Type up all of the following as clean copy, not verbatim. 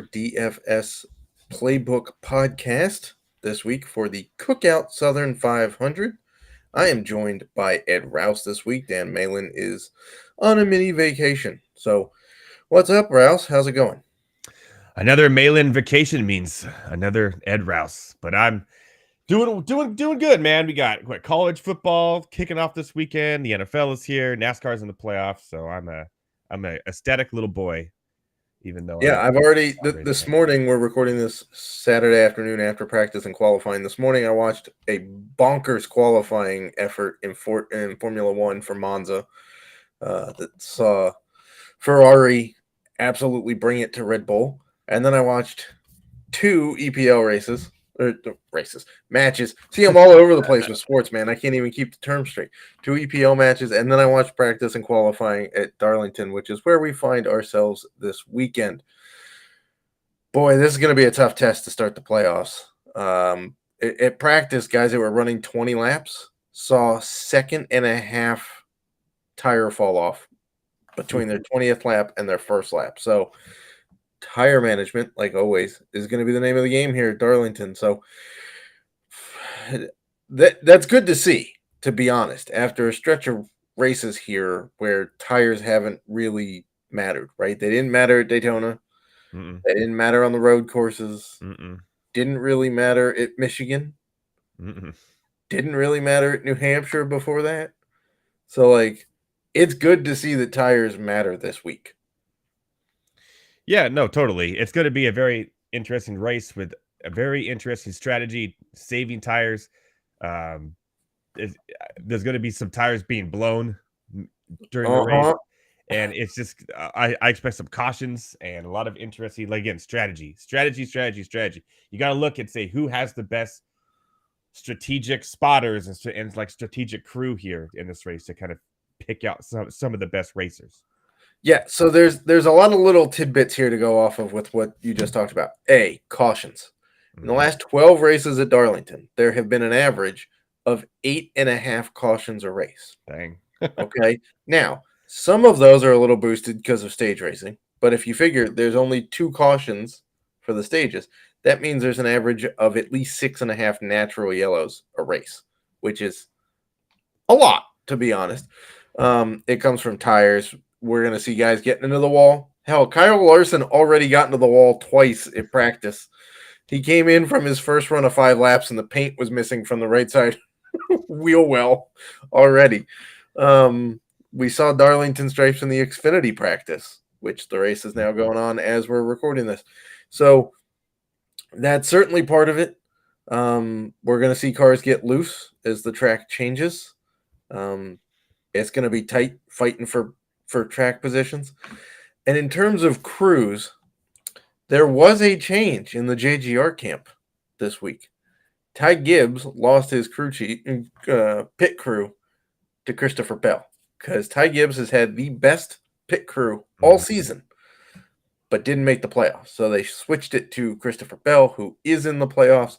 DFS Playbook podcast this week for the Cookout Southern 500. I am joined by Ed Rouse this week. Dan Malin is on a mini vacation. So, what's up, Rouse? How's it going? Another Malin vacation means another Ed Rouse, but I'm doing good, man. We got college football kicking off this weekend. The NFL is here. NASCAR's in the playoffs, so I'm a ecstatic little boy. Even though I've already this morning we're recording this Saturday afternoon after practice and qualifying. This morning I watched a bonkers qualifying effort in Formula One for Monza that saw Ferrari absolutely bring it to Red Bull, and then I watched two EPL matches. See, I'm all over the place with sports, man. I can't even keep the term straight. Two EPL matches, and then I watched practice and qualifying at Darlington, which is where we find ourselves this weekend. Boy, this is going to be a tough test to start the playoffs. At practice, guys that were running 20 laps saw second and a half tire fall off between their 20th lap and their first lap. So tire management, like always, is going to be the name of the game here at Darlington. So that's good to see, to be honest, after a stretch of races here where tires haven't really mattered, right? They didn't matter at Daytona. Mm-mm. They didn't matter on the road courses. Mm-mm. Didn't really matter at Michigan. Mm-mm. Didn't really matter at New Hampshire before that. So, it's good to see that tires matter this week. Yeah, no, totally. It's going to be a very interesting race with a very interesting strategy, saving tires. There's going to be some tires being blown during the race. And it's just, I expect some cautions and a lot of interesting, again, strategy. You got to look and say who has the best strategic spotters and strategic crew here in this race to kind of pick out some of the best racers. Yeah, so there's a lot of little tidbits here to go off of with what you just talked about. Cautions. In the last 12 races at Darlington, there have been an average of 8.5 cautions a race. Dang. Okay. Now, some of those are a little boosted because of stage racing, but if you figure there's only 2 cautions for the stages, that means there's an average of at least 6.5 natural yellows a race, which is a lot, to be honest. It comes from tires. We're going to see guys getting into the wall. Hell, Kyle Larson already got into the wall twice at practice. He came in from his first run of 5 laps, and the paint was missing from the right side wheel well already. We saw Darlington stripes in the Xfinity practice, which the race is now going on as we're recording this. So that's certainly part of it. We're going to see cars get loose as the track changes. It's going to be tight fighting for track positions. And in terms of crews, there was a change in the JGR camp this week. Ty Gibbs lost his pit crew to Christopher Bell because Ty Gibbs has had the best pit crew all season, but didn't make the playoffs. So they switched it to Christopher Bell, who is in the playoffs.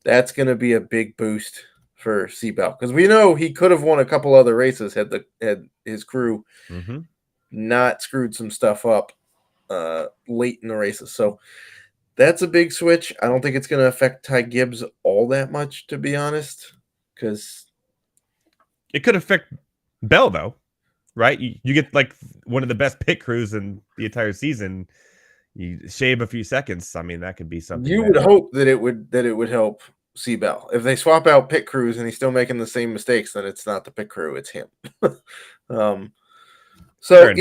That's going to be a big boost for C. Bell because we know he could have won a couple other races had his crew not screwed some stuff up late in the races. So that's a big switch. I don't think it's going to affect Ty Gibbs all that much, to be honest, because it could affect Bell, though, right? You get one of the best pit crews in the entire season. You shave a few seconds. I mean, that could be something. You would hope that it would help C. Bell. If they swap out pit crews and he's still making the same mistakes, then it's not the pit crew, it's him. So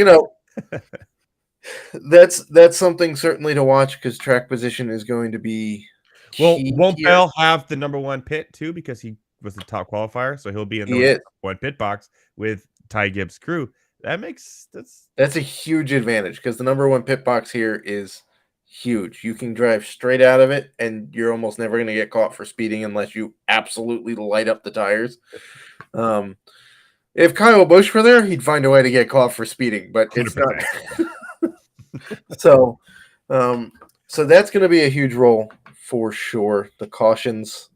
that's something certainly to watch because track position is going to be key. Well, won't Bell have the number 1 pit too because he was the top qualifier, so he'll be in the one pit box with Ty Gibbs' crew. That's a huge advantage because the number 1 pit box here is huge. You can drive straight out of it, and you're almost never going to get caught for speeding unless you absolutely light up the tires. If Kyle Busch were there, he'd find a way to get caught for speeding, but it's 100%. Not. So that's going to be a huge role for sure. The cautions,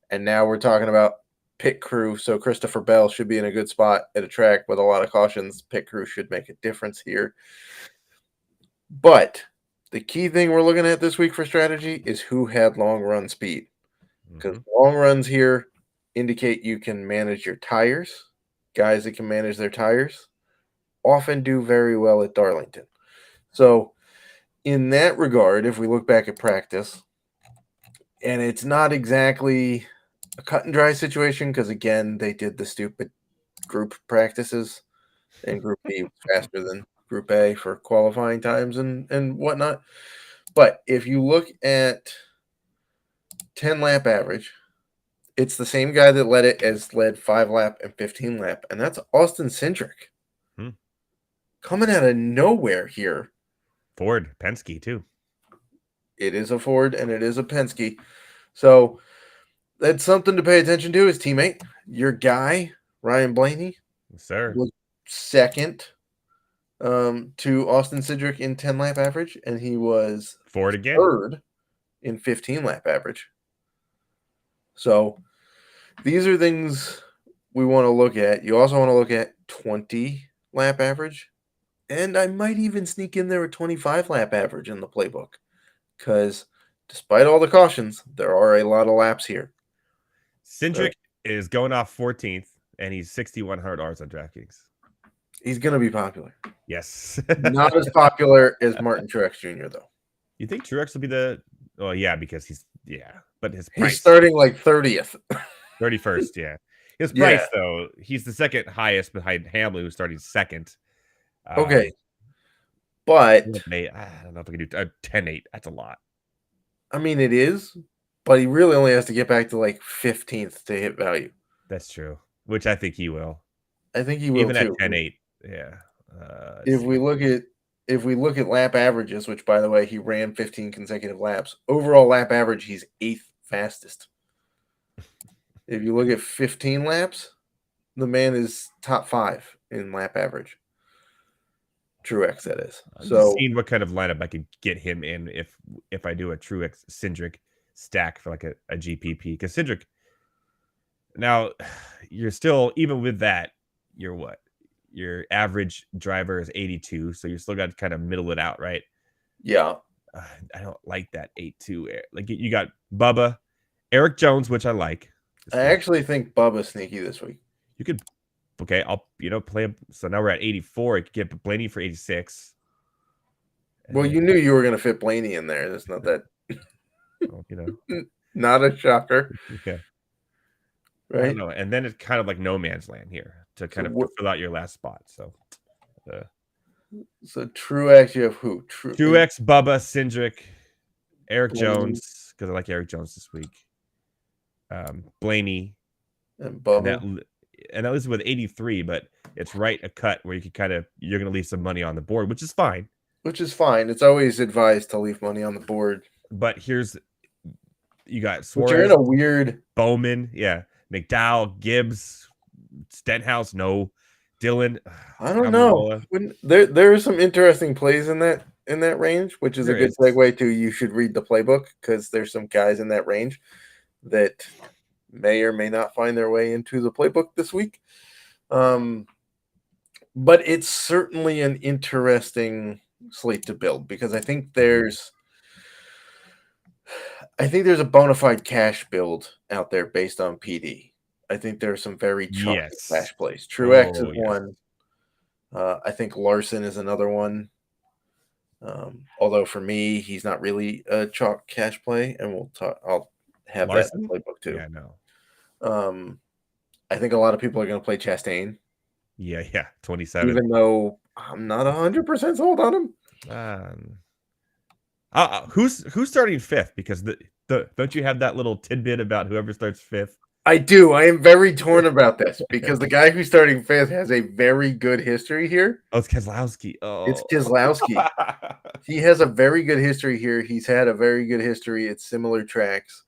and now we're talking about pit crew. So Christopher Bell should be in a good spot at a track with a lot of cautions. Pit crew should make a difference here. But The key thing we're looking at this week for strategy is who had long run speed. Because Mhm. long runs here indicate you can manage your tires. Guys that can manage their tires often do very well at Darlington. So, in that regard, if we look back at practice, and it's not exactly a cut and dry situation because, again, they did the stupid group practices, and Group B was faster than Group A for qualifying times and whatnot. But if you look at 10 lap average, it's the same guy that led it as led 5 lap and 15 lap, and that's Austin Cindric. Hmm. Coming out of nowhere here. Ford, Penske too. It is a Ford and it is a Penske. So that's something to pay attention to. His teammate, your guy, Ryan Blaney, Yes, sir. was second to Austin Cindric in 10 lap average, and he was Ford again. third in 15 lap average. So these are things we want to look at. You also want to look at 20 lap average, and I might even sneak in there a 25 lap average in the playbook because despite all the cautions, there are a lot of laps here. Cindric is going off 14th, and he's 6,100 Rs on DraftKings. He's going to be popular. Yes. Not as popular as Martin Truex Jr., though. You think Truex will be the? Oh yeah, because but his price He's starting like 30th. 31st. Yeah, his Yeah. price though, he's the second highest behind Hamlin, who's starting second. Okay, but I don't know if I can do 10-8. That's a lot. I mean, it is, but he really only has to get back to like 15th to hit value. That's true, which I think he will. I think he will Even too. at 10-8. Yeah. If we look at lap averages, which by the way he ran 15 consecutive laps, overall lap average he's 8th fastest. If you look at 15 laps, the man is top 5 in lap average. Truex, that is. I'm So just seeing what kind of lineup I could get him in if I do a Truex Cindric stack for like a GPP. Because Cindric, now you're still, even with that, you're what? Your average driver is 82, so you still got to kind of middle it out, right? yeah, I don't like that 8-2. Like you got Bubba, Eric Jones, which I like. I actually think Bubba's sneaky this week. You could, okay, I'll play him. So now we're at 84. I could get Blaney for 86. Well, you knew you were going to fit Blaney in there. That's not that. Well, not a shocker. Okay. Right. I don't know. And then it's kind of like no man's land here to kind of fill out your last spot. So Truex, you have who? Truex, Bubba, Cindric, Eric Jones, because I like Eric Jones this week. Blaney and Bubba. And that was with 83, but it's right a cut where you're gonna leave some money on the board, which is fine. It's always advised to leave money on the board. But you got Suarez, but you're in a weird Bowman, McDowell, Gibbs, Stenhouse, no, Dylan. I don't know. There are some interesting plays in that range, which is a good segue to you should read the playbook because there's some guys in that range that may or may not find their way into the playbook this week. But it's certainly an interesting slate to build because I think there's a bona fide cash build out there based on PD. I think there are some very chalky cash plays. Truex is one. I think Larson is another one. Although for me, he's not really a chalk cash play, and I'll have Larson? That in the playbook too. Yeah, no. I think a lot of people are going to play Chastain. Yeah, 27. Even though I'm not 100% sold on him. Who's starting 5th? Because don't you have that little tidbit about whoever starts 5th? I do. I am very torn about this because the guy who's starting 5th has a very good history here. Oh, it's Keselowski. Oh, it's Keselowski. He has a very good history here. He's had a very good history at similar tracks.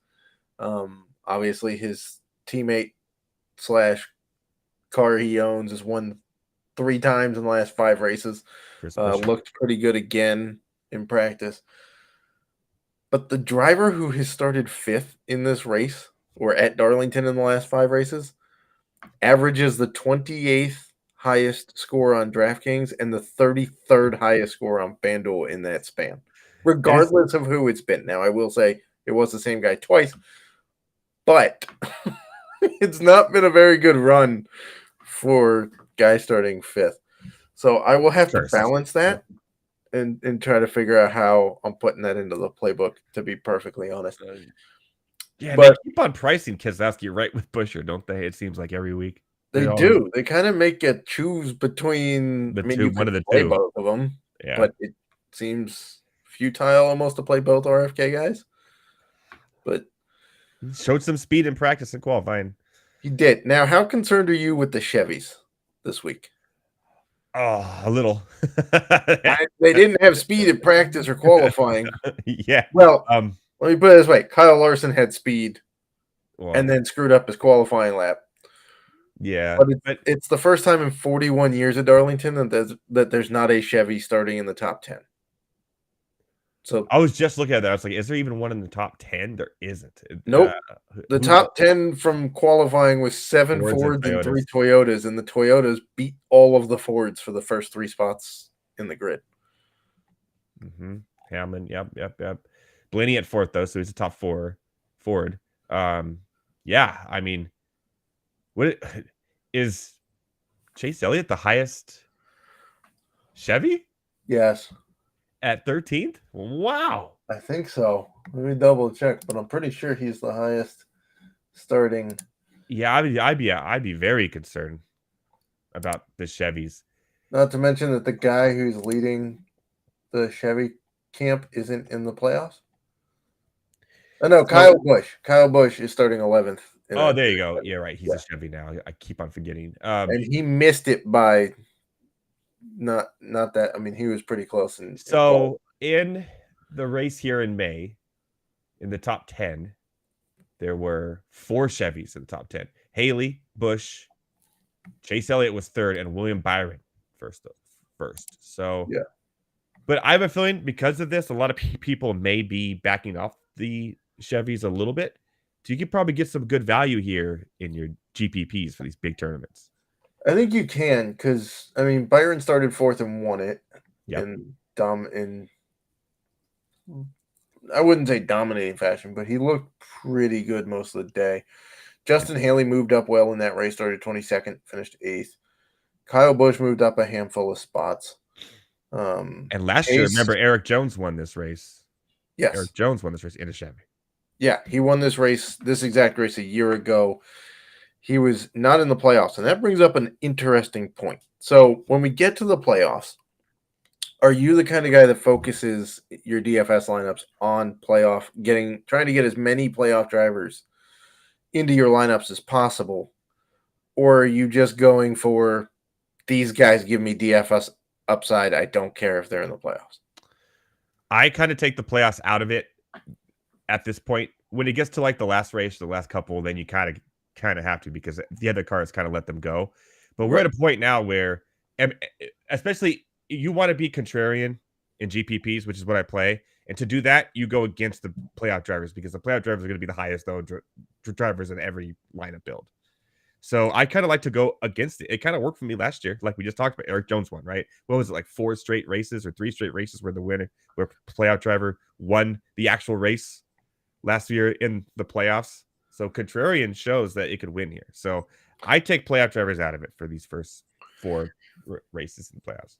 Obviously, his teammate / car he owns has won 3 times in the last 5 races. Looked pretty good again in practice. But the driver who has started 5th in this race or at Darlington in the last 5 races averages the 28th highest score on DraftKings and the 33rd highest score on FanDuel in that span. regardless of who it's been. Now, I will say it was the same guy twice, but it's not been a very good run for guys starting 5th. So I will have to balance that and try to figure out how I'm putting that into the playbook, to be perfectly honest. Yeah, but they keep on pricing Keselowski right with Buescher, don't they? It seems like every week. They do. They kind of make you choose between one of the play two. both of them. Yeah. But it seems futile almost to play both RFK guys. But he showed some speed in practice and qualifying. He did. Now, how concerned are you with the Chevys this week? Oh, a little. They didn't have speed in practice or qualifying. Yeah. Well, let me put it this way. Kyle Larson had speed and then screwed up his qualifying lap. Yeah. But it's the first time in 41 years at Darlington that there's not a Chevy starting in the top 10. So I was just looking at that. I was like, is there even one in the top 10? There isn't. Nope. The top 10 from qualifying was 7 Fords and 3 Toyotas, and the Toyotas beat all of the Fords for the first 3 spots in the grid. Hamlin, yep. Blaney at 4th, though, so he's a top 4 Ford. Yeah, I mean, is Chase Elliott the highest Chevy? Yes. At 13th? Wow. I think so. Let me double check, but I'm pretty sure he's the highest starting. Yeah, I'd be very concerned about the Chevys. Not to mention that the guy who's leading the Chevy camp isn't in the playoffs. Oh no, Kyle Busch. Kyle Busch is starting 11th. Oh, there you go. Yeah, right. He's a Chevy now. I keep on forgetting. And he missed it by not that. I mean, he was pretty close. In the race here in May, in the top 10, there were 4 Chevys in the top 10. Haley, Busch, Chase Elliott was 3rd, and William Byron first. So yeah. But I have a feeling because of this, a lot of people may be backing off the Chevys a little bit. So you could probably get some good value here in your GPPs for these big tournaments. I think you can, because I mean Byron started 4th and won it. Yep. in I wouldn't say dominating fashion, but he looked pretty good most of the day. Justin Haley moved up well in that race, started 22nd, finished 8th. Kyle Busch moved up a handful of spots. And last year, remember, Eric Jones won this race. Yes. Eric Jones won this race in a Chevy. Yeah, he won this exact race a year ago. He was not in the playoffs, and that brings up an interesting point. So when we get to the playoffs, are you the kind of guy that focuses your DFS lineups on trying to get as many playoff drivers into your lineups as possible? Or are you just going for these guys give me DFS upside? I don't care if they're in the playoffs. I kind of take the playoffs out of it at this point. When it gets to like the last race, the last couple, then you kind of have to, because the other cars kind of let them go. But we're at a point now where, especially, you want to be contrarian in GPPs, which is what I play. And to do that, you go against the playoff drivers, because the playoff drivers are going to be the highest drivers in every lineup build. So I kind of like to go against it. It kind of worked for me last year. Like we just talked about, Eric Jones won, right? What was it, like 4 straight races or 3 straight races where playoff driver won the actual race last year in the playoffs? So contrarian shows that it could win here. So I take playoff drivers out of it for these first 4 races in the playoffs.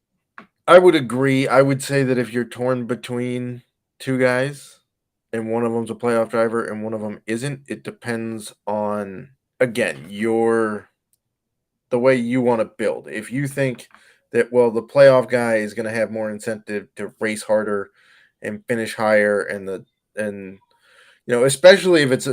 I would agree. I would say that if you're torn between 2 guys and one of them's a playoff driver and one of them isn't, it depends on, again, the way you want to build. If you think that, well, the playoff guy is going to have more incentive to race harder and finish higher, and especially if it's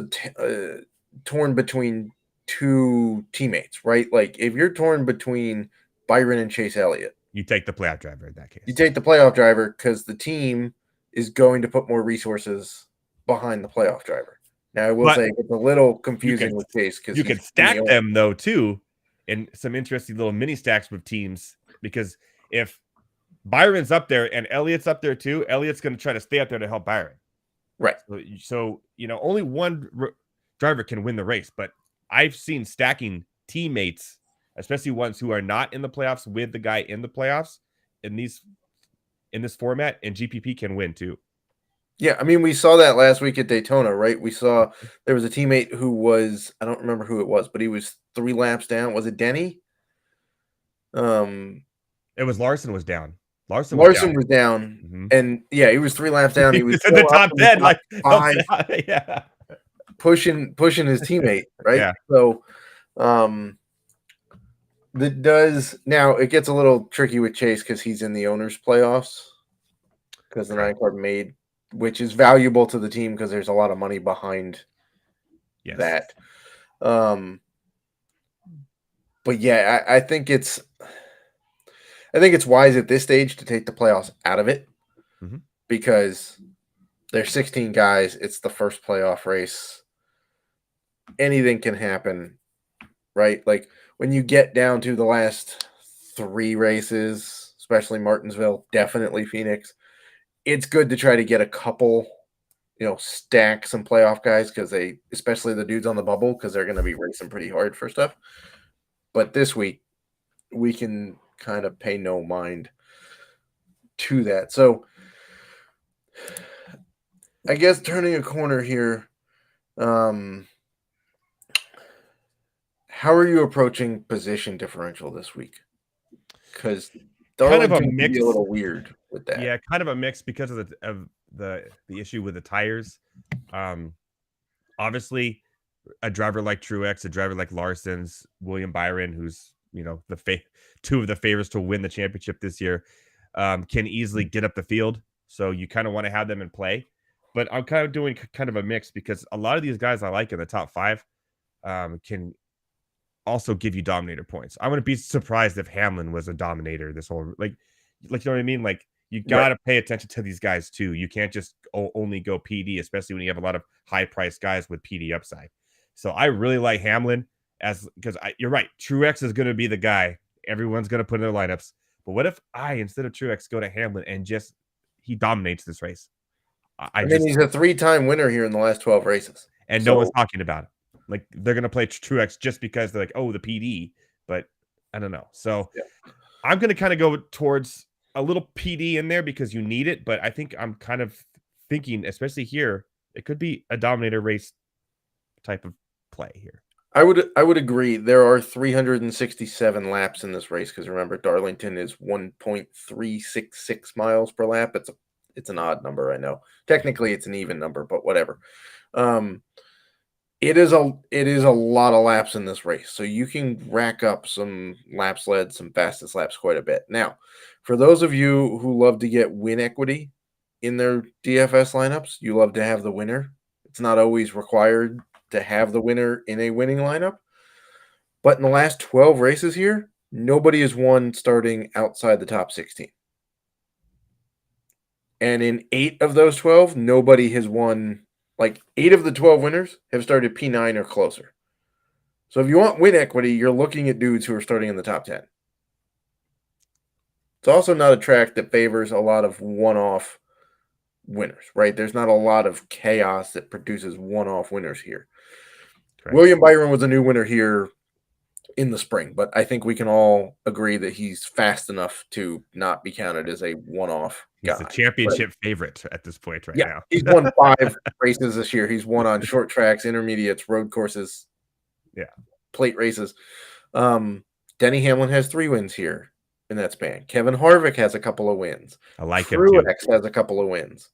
torn between 2 teammates, right? Like if you're torn between Byron and Chase Elliott, you take the playoff driver in that case. You take the playoff driver because the team is going to put more resources behind the playoff driver. Now, I will say it's a little confusing with Chase, because you can stack them though too, in some interesting little mini stacks with teams. Because if Byron's up there and Elliott's up there too, Elliott's going to try to stay up there to help Byron. Right. So only one driver can win the race, but I've seen stacking teammates, especially ones who are not in the playoffs, with the guy in the playoffs in this format, and GPP can win too. Yeah, I mean, we saw that last week at Daytona, right? We saw there was a teammate who was, I don't remember who it was, but he was 3 laps down. Was it Denny? Um, It was Larson was down. Larson was Larson down. was down, Mhm. and yeah, he was 3 laps down. He was It's in the still up top in the 10, top like, helps 5, out. Yeah. pushing his teammate, right? Yeah. So, um, that does now it gets a little tricky with Chase because he's in the owners' playoffs because the 9 Correct. card made, which is valuable to the team because there's a lot of money behind Yes. that. But yeah, I think it's wise at this stage to take the playoffs out of it Mhm. because there's 16 guys. It's the first playoff race. Anything can happen, right? Like when you get down to the last 3 races, especially Martinsville, definitely Phoenix, it's good to try to get a couple, stack some playoff guys because especially the dudes on the bubble, because they're going to be racing pretty hard for stuff. But this week, we can kind of pay no mind to that. So I guess turning a corner here, how are you approaching position differential this week? Because Kind of a Darlington can be mix. a little weird with that. Yeah, kind of a mix because of the issue with the tires. Um, Obviously, a driver like Truex, a driver like Larson's, William Byron, who's two of the favorites to win the championship this year, can easily get up the field. So you kind of want to have them in play. But I'm kind of doing kind of a mix because a lot of these guys I like in the top 5 can also give you dominator points. I wouldn't be surprised if Hamlin was a dominator this whole like you know what I mean? Like you Right. got to pay attention to these guys too. You can't just only go PD, especially when you have a lot of high priced guys with PD upside. So I really like Hamlin because you're right. Truex is going to be the guy everyone's going to put in their lineups. But what if instead of Truex go to Hamlin and just he dominates this race? I I mean, just he's a 3-time winner here in the last 12 races. and no one's So, talking about it. Like they're gonna play Truex just because they're like, oh, the PD, but I don't know. So yeah. I'm gonna kind of go towards a little PD in there because you need it, but I think I'm kind of thinking, especially here, it could be a dominator race type of play here. I would agree. There are 367 laps in this race because remember, Darlington is 1.366 miles per lap. It's an odd number, I know. Technically, it's an even number, but whatever. Um, it is a lot of laps in this race, so you can rack up some laps led, some fastest laps quite a bit. Now, for those of you who love to get win equity in their DFS lineups, you love to have the winner. It's not always required to have the winner in a winning lineup, but in the last 12 races here, nobody has won starting outside the top 16. And in 8 of those 12, nobody has won. Like 8 of the 12 winners have started P9 or closer. So if you want win equity, you're looking at dudes who are starting in the top 10. It's also not a track that favors a lot of one-off winners, right? There's not a lot of chaos that produces one-off winners here. Correct. William Byron was a new winner here in the spring, but I think we can all agree that he's fast enough to not be counted as a one-off He's guy. the championship favorite at this point right Yeah, now. he's won 5 races this year. He's won on short tracks, intermediates, road courses, Yeah. plate races. Denny Hamlin has 3 wins here in that span. Kevin Harvick has a couple of wins. I like him too. Truex has a couple of wins.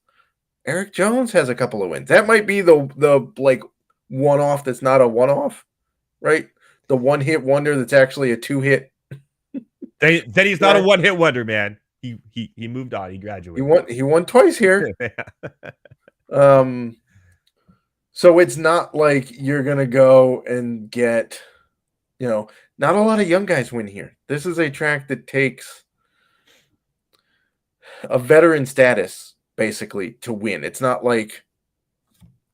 Eric Jones has a couple of wins. That might be the like one-off that's not a one-off, right? The one-hit wonder that's actually a 2-hit. Then he's not a one-hit wonder, man. He moved on. He graduated. He won twice here. So it's not like you're gonna go and get, not a lot of young guys win here. This is a track that takes a veteran status basically to win. It's not like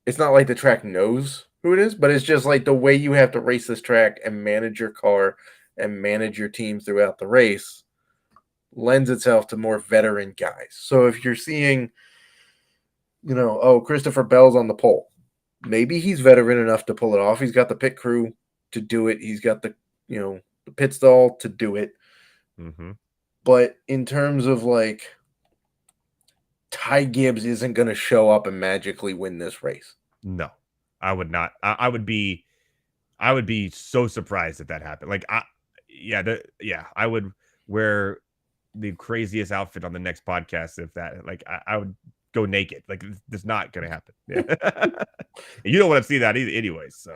the track knows who it is, but it's just like the way you have to race this track and manage your car and manage your team throughout the race lends itself to more veteran guys. So if you're seeing, Christopher Bell's on the pole, maybe he's veteran enough to pull it off. He's got the pit crew to do it. He's got the pit stall to do it. Mm-hmm. But in terms of like Ty Gibbs isn't going to show up and magically win this race. No, I would not. I would be so surprised if that happened. Like, I would wear the craziest outfit on the next podcast if that. Like, I would go naked. Like, it's not going to happen. Yeah. You don't want to see that either, anyways.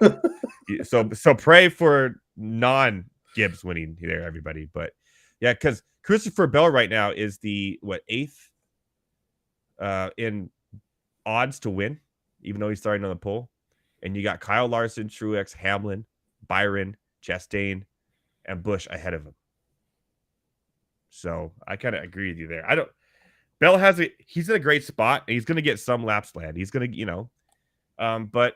So pray for non-Gibbs winning there, everybody. But yeah, because Christopher Bell right now is the eighth in odds to win, even though he's starting on the pole. And you got Kyle Larson, Truex, Hamlin, Byron, Chastain, and Busch ahead of him. So I kind of agree with you there. Bell he's in a great spot. And he's going to get some laps land. He's going to, but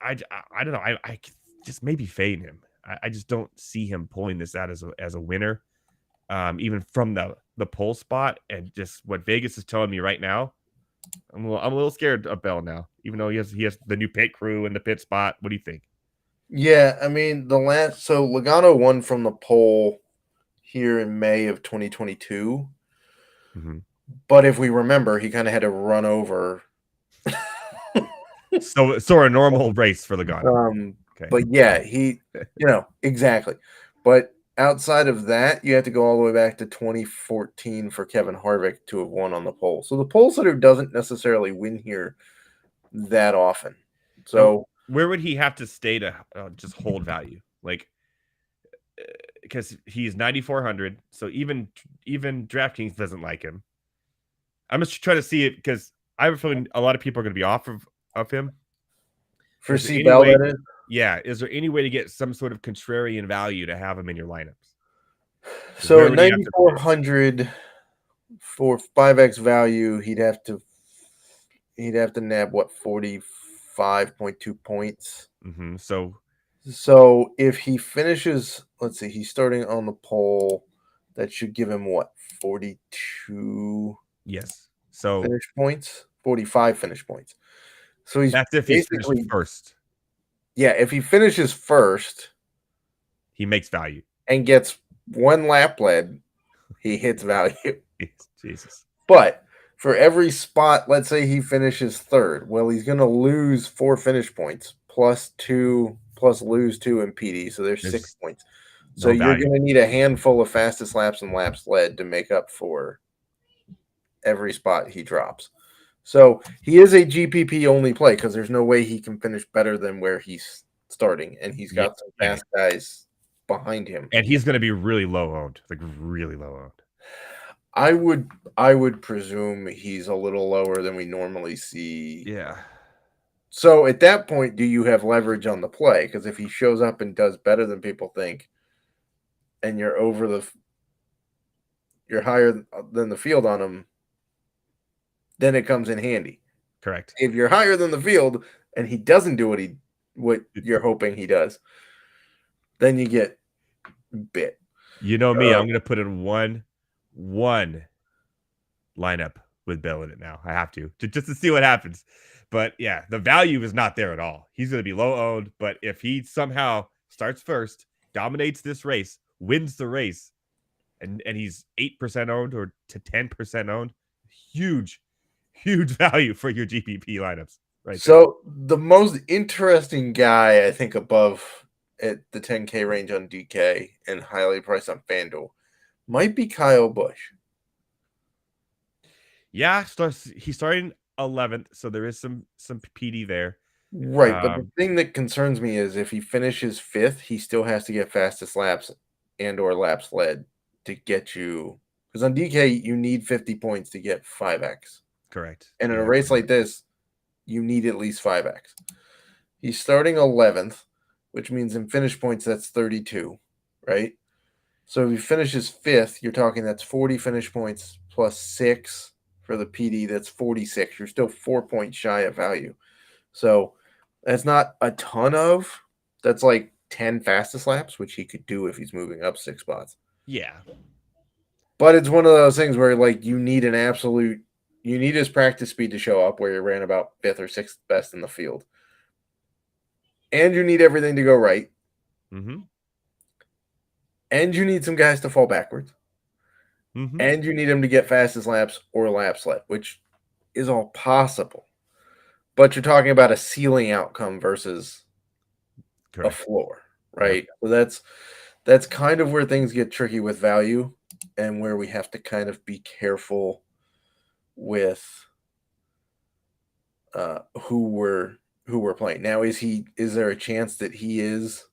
I don't know. I just maybe fade him. I just don't see him pulling this out as a winner, even from the pole spot. And just what Vegas is telling me right now, I'm a little scared of Bell now, even though he has the new pit crew and the pit spot. What do you think? Yeah, I mean, so Logano won from the pole here in May of 2022. Mm-hmm. But if we remember, he kind of had to run over. So a normal race for Logano. Okay. But yeah, he, exactly. But outside of that, you have to go all the way back to 2014 for Kevin Harvick to have won on the pole. So the pole sitter doesn't necessarily win here that often. So where would he have to stay to just hold value? Like, because he's 9,400. So even DraftKings doesn't like him. I'm just trying to see it because I have a feeling a lot of people are going to be off of him. For C-Bell, that is? Yeah. Is there any way to get some sort of contrarian value to have him in your lineups? So 9,400 for 5x value, he'd have to nab 45.2 points. Mm-hmm. So if he finishes, let's see, he's starting on the pole. That should give him 42. Yes. So finish points, 45 finish points. So that's if he's finished first. Yeah, if he finishes first, he makes value and gets one lap led, he hits value. Jesus. But for every spot, let's say he finishes third, well, he's going to lose 4 finish points plus lose 2 in PD, so there's 6 points. So you're going to need a handful of fastest laps and laps led to make up for every spot he drops. So he is a GPP only play because there's no way he can finish better than where he's starting, and he's got some fast guys behind him. And he's going to be really low owned, like really low owned. I would presume he's a little lower than we normally see. Yeah. So at that point, do you have leverage on the play? Because if he shows up and does better than people think, and you're higher than the field on him, then it comes in handy. Correct. If you're higher than the field and he doesn't do what you're hoping he does, then you get bit. You know me, I'm going to put in one lineup with Bell in it now. I have to just to see what happens. But yeah, the value is not there at all. He's going to be low owned, but if he somehow starts first, dominates this race, wins the race, and he's 8% owned or to 10% owned, huge value for your GPP lineups. Right. So the most interesting guy, I think, above at the 10K range on DK and highly priced on FanDuel might be Kyle Busch. Yeah, he's starting 11th, so there is some PD there. Right, but the thing that concerns me is if he finishes 5th, he still has to get fastest laps and or laps led to get you. Because on DK, you need 50 points to get 5x. Correct. And in a race like this, you need at least 5x. He's starting 11th, which means in finish points, that's 32, right? So if he finishes 5th, you're talking that's 40 finish points plus 6 for the PD. That's 46. You're still 4 points shy of value. So that's not a ton of. That's like 10 fastest laps, which he could do if he's moving up 6 spots. Yeah. But it's one of those things where like you need his practice speed to show up where he ran about 5th or 6th best in the field. And you need everything to go right. Mm-hmm. And you need some guys to fall backwards. and you need him to get fastest laps or laps led, which is all possible. But you're talking about a ceiling outcome versus a floor, right? Yep. So that's kind of where things get tricky with value and where we have to kind of be careful with who we're playing. Now, is there a chance that he is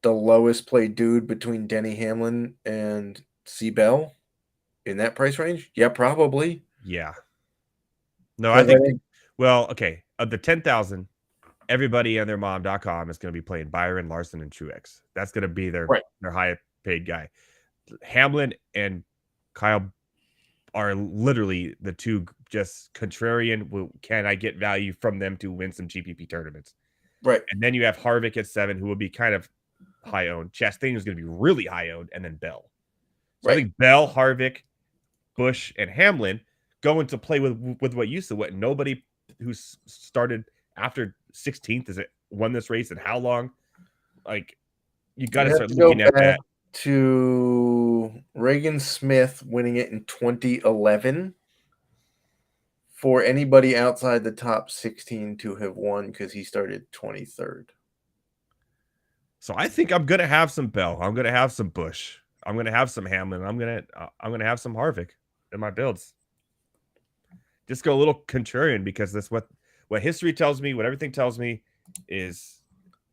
the lowest played dude between Denny Hamlin and C. Bell in that price range? Yeah, probably. Yeah. No, I think well, okay. Of the 10,000, everybody and their mom.com is going to be playing Byron, Larson, and Truex. That's going to be their highest paid guy. Hamlin and Kyle are literally the two just contrarian. Can I get value from them to win some GPP tournaments? Right. And then you have Harvick at 7, who will be kind of high owned. Chastain is going to be really high owned, and then Bell. So I think Bell, Harvick, Busch, and Hamlin go into play with what used to what nobody who started after 16th is it won this race and how long. Like you got to start looking at that. To Reagan Smith winning it in 2011 for anybody outside the top 16 to have won because he started 23rd. So I think I'm gonna have some Bell. I'm gonna have some Busch. I'm gonna have some Hamlin. I'm gonna have some Harvick in my builds. Just go a little contrarian because that's what history tells me. What everything tells me is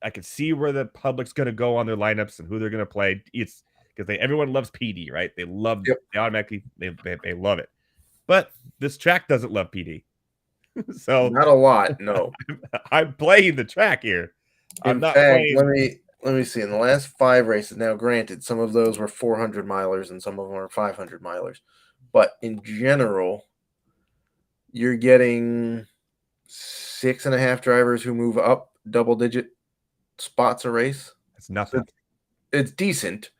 I can see where the public's going to go on their lineups and who they're going to play. It's because everyone loves PD, right? They love they automatically they love it. But this track doesn't love PD. So not a lot, no. I'm playing the track here. In fact, let me see. In the last 5 races, now granted, some of those were 400 milers and some of them are 500 milers. But in general, you're getting 6.5 drivers who move up double-digit spots a race. That's nothing. So it's decent,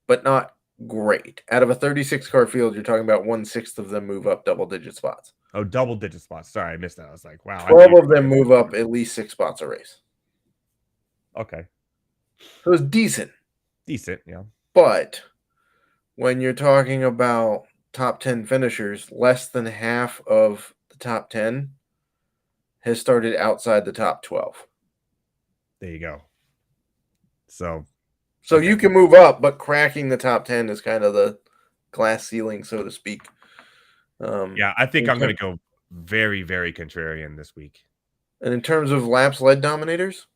but not great. Out of a 36-car field, you're talking about 1/6 of them move up double-digit spots. Oh, double-digit spots. Sorry, I missed that. I was like, wow. 12 of them move up at least 6 spots a race. Okay. So it's decent. Decent, yeah. But when you're talking about top 10 finishers, less than half of the top 10 has started outside the top 12. There you go. So you can move up, but cracking the top 10 is kind of the glass ceiling, so to speak. Yeah, I think I'm going to go very, very contrarian this week. And in terms of laps led dominators,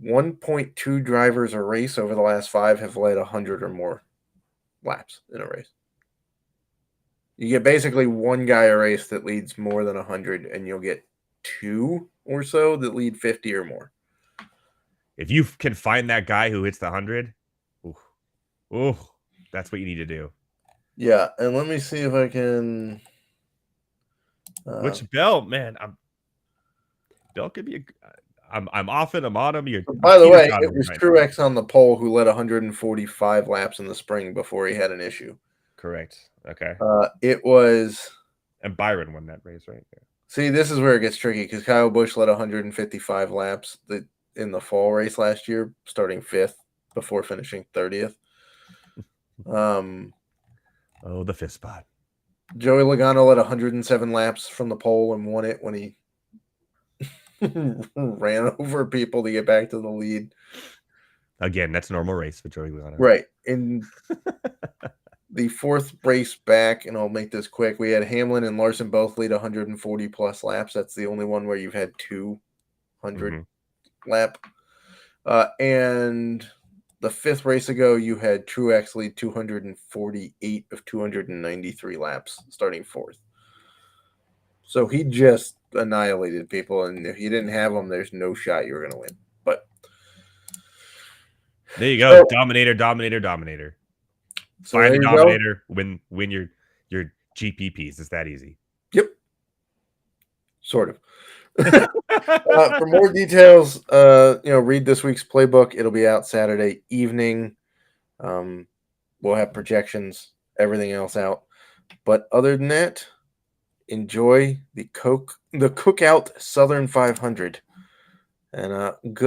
1.2 drivers a race over the last 5 have led 100 or more laps in a race. You get basically one guy a race that leads more than 100, and you'll get 2 or so that lead 50 or more. If you can find that guy who hits the 100, ooh, that's what you need to do. Yeah, and let me see if I can. Which Bell, man, Bell could be. I'm off it. I'm on him. By the way, it was Truex on the pole who led 145 laps in the spring before he had an issue. Correct. Okay. It was. And Byron won that race, right? Yeah. See, this is where it gets tricky because Kyle Busch led 155 laps in the fall race last year, starting 5th before finishing 30th. The 5th spot. Joey Logano led 107 laps from the pole and won it when he ran over people to get back to the lead. Again, that's a normal race for Joey Logano. Right. In the 4th race back, and I'll make this quick, we had Hamlin and Larson both lead 140 plus laps. That's the only one where you've had 200 lap. And the 5th race ago, you had Truex lead 248 of 293 laps, starting 4th. So he just annihilated people, and if you didn't have him, there's no shot you were going to win. But there you go, dominator. So find the dominator, win your GPPs. It's that easy. Yep, sort of. For more details, read this week's playbook. It'll be out Saturday evening. We'll have projections, everything else out. But other than that, enjoy the Cookout Southern 500. And good